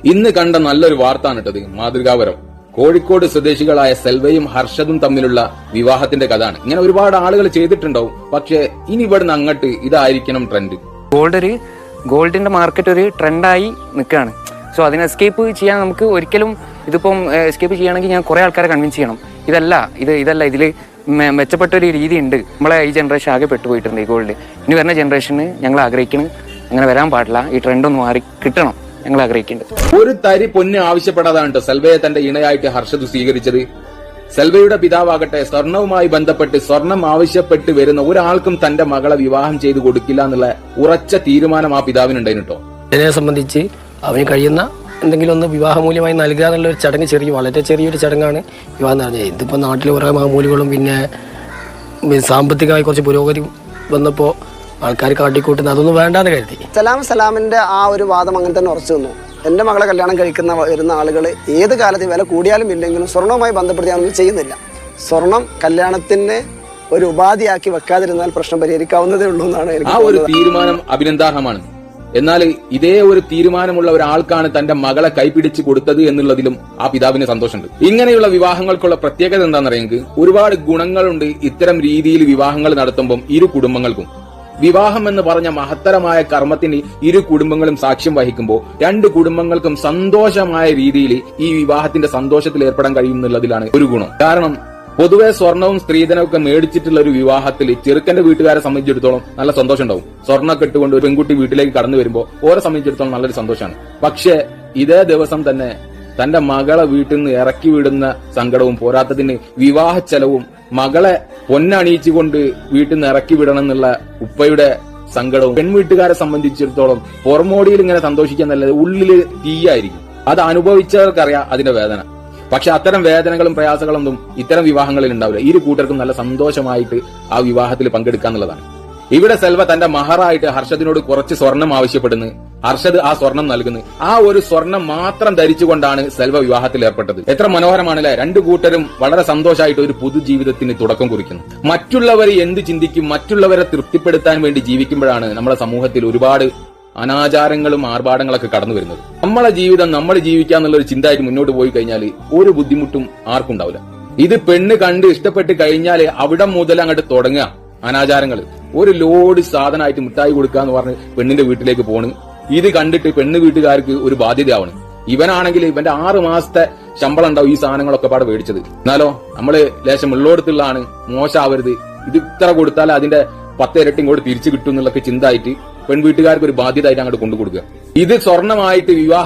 ഇന്ന് കണ്ട നല്ലൊരു വാർത്താൻ ഇട്ടത് മാതൃകാപരം. കോഴിക്കോട് സ്വദേശികളായ സെൽവയും ഹർഷദും തമ്മിലുള്ള വിവാഹത്തിന്റെ കഥയാണ്. ഇങ്ങനെ ഒരുപാട് ആളുകൾ ചെയ്തിട്ടുണ്ടാവും. പക്ഷെ ഇനി ഇവിടുന്ന് അങ്ങോട്ട് ഇതായിരിക്കണം ട്രെൻഡ്. ഗോൾഡിന്റെ മാർക്കറ്റ് ഒരു ട്രെൻഡായി നിൽക്കുകയാണ്. സോ അതിനെ എസ്കേപ്പ് ചെയ്യാൻ നമുക്ക് ഒരിക്കലും ഇതിപ്പം എസ്കേപ്പ് ചെയ്യുകയാണെങ്കിൽ ഞാൻ കുറെ ആൾക്കാരെ കൺവിൻസ് ചെയ്യണം. ഇതല്ല ഇതിൽ മെച്ചപ്പെട്ടൊരു രീതി ഉണ്ട്. നമ്മളെ ഈ ജനറേഷൻ ആകെ പെട്ടുപോയിട്ടുണ്ട് ഈ ഗോൾഡ്. ഇനി വരുന്ന ജനറേഷന് ഞങ്ങൾ ആഗ്രഹിക്കണം അങ്ങനെ വരാൻ പാടില്ല. ഈ ട്രെൻഡ് ഒന്ന് മാറി കിട്ടണം ഞങ്ങൾ ആഗ്രഹിക്കുന്നുണ്ട്. ഒരു തരി പൊന്ന് ആവശ്യപ്പെടാതാണ് സെൽവയെ തന്റെ ഇണയായിട്ട് ഹർഷദ് സ്വീകരിച്ചത്. സെൽവയുടെ പിതാവാകട്ടെ സ്വർണവുമായി ബന്ധപ്പെട്ട് സ്വർണം ആവശ്യപ്പെട്ട് വരുന്ന ഒരാൾക്കും തന്റെ മകളെ വിവാഹം ചെയ്തു കൊടുക്കില്ല എന്നുള്ള ഉറച്ച തീരുമാനം ആ പിതാവിനുണ്ടായിരുന്നു കേട്ടോ. ഇതിനെ സംബന്ധിച്ച് അവന് കഴിയുന്ന എന്തെങ്കിലും ഒന്ന് വിവാഹമൂല്യമായി നൽകുക എന്നുള്ള ഒരു ചടങ്ങ് വളരെ ചെറിയൊരു ചടങ്ങാണ് വിവാഹം എന്ന് പറഞ്ഞത്. ഇതിപ്പോൾ നാട്ടിൽ കുറേ മാമൂലുകളും പിന്നെ സാമ്പത്തികമായി കുറച്ച് പുരോഗതി വന്നപ്പോൾ ആൾക്കാർ കാട്ടിക്കൂട്ടുന്ന അതൊന്നും വേണ്ടാന്ന് കരുതി. സലാമിന്റെ ആ ഒരു വാദം അങ്ങനെ തന്നെ ഉറച്ചു നിന്നു. എൻ്റെ മകളെ കല്യാണം കഴിക്കുന്ന വരുന്ന ആളുകൾ ഏത് കാലത്ത് വില കൂടിയാലും ഇല്ലെങ്കിലും സ്വർണവുമായി ബന്ധപ്പെടുത്തി ഒന്നും ചെയ്യുന്നില്ല. സ്വർണം കല്യാണത്തിന് ഒരു ഉപാധിയാക്കി വെക്കാതിരുന്നാൽ പ്രശ്നം പരിഹരിക്കാവുന്നതേ ഉള്ളൂ എന്നാണ് ആ ഒരു തീരുമാനം അഭിനന്ദാർഹമാണ്. എന്നാൽ ഇതേ ഒരു തീരുമാനമുള്ള ഒരാൾക്കാണ് തന്റെ മകളെ കൈപിടിച്ച് കൊടുത്തത് എന്നുള്ളതിലും ആ പിതാവിന് സന്തോഷമുണ്ട്. ഇങ്ങനെയുള്ള വിവാഹങ്ങൾക്കുള്ള പ്രത്യേകത എന്താണെന്നറിയെങ്കിൽ ഒരുപാട് ഗുണങ്ങളുണ്ട് ഇത്തരം രീതിയിൽ വിവാഹങ്ങൾ നടത്തുമ്പം ഇരു കുടുംബങ്ങൾക്കും. വിവാഹം എന്ന് പറഞ്ഞ മഹത്തരമായ കർമ്മത്തിന് ഇരു കുടുംബങ്ങളും സാക്ഷ്യം വഹിക്കുമ്പോൾ രണ്ട് കുടുംബങ്ങൾക്കും സന്തോഷമായ രീതിയിൽ ഈ വിവാഹത്തിന്റെ സന്തോഷത്തിൽ ഏർപ്പെടാൻ കഴിയുന്നുള്ളതിലാണ് ഒരു ഗുണം. കാരണം പൊതുവെ സ്വർണവും സ്ത്രീധനവും ഒക്കെ മേടിച്ചിട്ടുള്ള ഒരു വിവാഹത്തിൽ ചെറുക്കന്റെ വീട്ടുകാരെ സംബന്ധിച്ചിടത്തോളം നല്ല സന്തോഷം ഉണ്ടാവും. സ്വർണ്ണമൊക്കെ ഇട്ടുകൊണ്ട് ഒരു പെൺകുട്ടി വീട്ടിലേക്ക് കടന്നു വരുമ്പോൾ ഓരോ സംബന്ധിച്ചിടത്തോളം നല്ലൊരു സന്തോഷമാണ്. പക്ഷെ ഇതേ ദിവസം തന്നെ തന്റെ മകളെ വീട്ടിൽ നിന്ന് ഇറക്കി വിടുന്ന സങ്കടവും പോരാത്തതിന് വിവാഹ ചെലവും മകളെ പൊന്നണിയിച്ചുകൊണ്ട് വീട്ടിൽ നിന്ന് ഇറക്കി വിടണം എന്നുള്ള ഉപ്പയുടെ സങ്കടവും പെൺവീട്ടുകാരെ സംബന്ധിച്ചിടത്തോളം പുറമോടിയിൽ ഇങ്ങനെ സന്തോഷിക്കാൻ നല്ലത് ഉള്ളില് തീയായിരിക്കും. അത് അനുഭവിച്ചവർക്കറിയാം അതിന്റെ വേദന. പക്ഷെ അത്തരം വേദനകളും പ്രയാസങ്ങളൊന്നും ഇത്തരം വിവാഹങ്ങളിൽ ഉണ്ടാവില്ല. ഇരു കൂട്ടർക്കും നല്ല സന്തോഷമായിട്ട് ആ വിവാഹത്തിൽ പങ്കെടുക്കാന്നുള്ളതാണ്. ഇവിടെ സെൽവ തന്റെ മഹറായിട്ട് ഹർഷദിനോട് കുറച്ച് സ്വർണം ആവശ്യപ്പെടുന്നു. ഹർഷദ് ആ സ്വർണം നൽകുന്നു. ആ ഒരു സ്വർണം മാത്രം ധരിച്ചുകൊണ്ടാണ് സെൽവ വിവാഹത്തിൽ ഏർപ്പെട്ടത്. എത്ര മനോഹരമാണല്ലേ. രണ്ടു കൂട്ടരും വളരെ സന്തോഷമായിട്ട് ഒരു പുതുജീവിതത്തിന് തുടക്കം കുറിക്കുന്നു. മറ്റുള്ളവർ എന്ത് ചിന്തിക്കും, മറ്റുള്ളവരെ തൃപ്തിപ്പെടുത്താൻ വേണ്ടി ജീവിക്കുമ്പോഴാണ് നമ്മുടെ സമൂഹത്തിൽ ഒരുപാട് അനാചാരങ്ങളും ആർഭാടങ്ങളൊക്കെ കടന്നു വരുന്നത്. നമ്മളെ ജീവിതം നമ്മൾ ജീവിക്കാന്നുള്ള ഒരു ചിന്തയായിട്ട് മുന്നോട്ട് പോയി കഴിഞ്ഞാൽ ഒരു ബുദ്ധിമുട്ടും ആർക്കും ഉണ്ടാവില്ല. ഇത് പെണ്ണ് കണ്ട് ഇഷ്ടപ്പെട്ട് കഴിഞ്ഞാൽ അവിടെ മുതൽ അങ്ങോട്ട് തുടങ്ങുക അനാചാരങ്ങൾ. ഒരു ലോഡ് സാധനമായിട്ട് മിഠായി കൊടുക്കാന്ന് പറഞ്ഞ് പെണ്ണിന്റെ വീട്ടിലേക്ക് പോണ്. ഇത് കണ്ടിട്ട് പെണ്ണ് വീട്ടുകാർക്ക് ഒരു ബാധ്യതയാവണം. ഇവനാണെങ്കിൽ ഇവന്റെ 6 മാസത്തെ ശമ്പളം ഉണ്ടാവും ഈ സാധനങ്ങളൊക്കെ പാടെ മേടിച്ചത്. എന്നാലോ നമ്മള് ലേശം ഉള്ളോടത്തുള്ളതാണ്, മോശമാവരുത്, ഇത് ഇത്ര കൊടുത്താൽ അതിന്റെ 10 ഇരട്ടി ഇങ്ങോട്ട് തിരിച്ചു കിട്ടും എന്നുള്ളൊക്കെ ചിന്തായിട്ട് പെൺവീട്ടുകാർക്ക് ഒരു ബാധ്യതയായിട്ട് അങ്ങോട്ട് കൊണ്ടുകൊടുക്കുക. ഇത് സ്വർണമായിട്ട് വിവാഹ